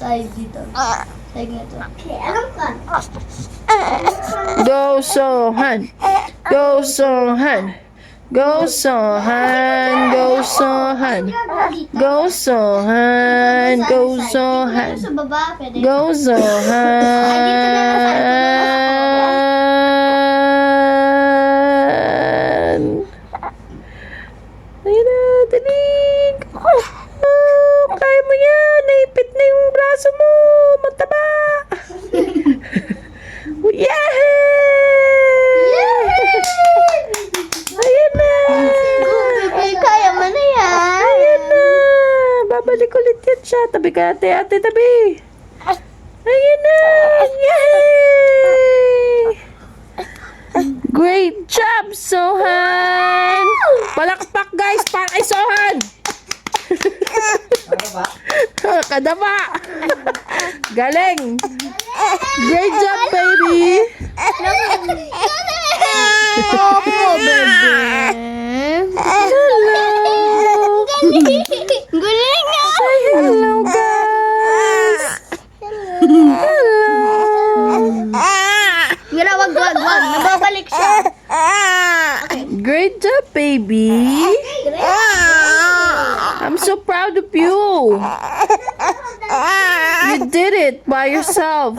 Side dito. Side na to. Okay, alam ka. Go Sohan. Go Sohan. Go Sohan. Go Sohan. Go Sohan. Go Sohan. Sa baba, pwede. Go Sohan. Ayun na, dali. Oh, kaya mo yan. Naipit na yung braso mo. Mataba. Yay! Ayan na. Ay, kaya mo na yan. Ayan na. Babalik ulit yan siya. Tabi ka, ate. Ate, tabi. Ayan na. Yay! Great job, Sohan! Palakpak, guys! Kay Sohan! Kadapa! Galing! Great job, baby! Opo, bebe. Hello! Galing nga. Say hello, guys! Hello! Mira, wag. Nababalik siya. Great job, baby! I'm so proud of you! You did it by yourself!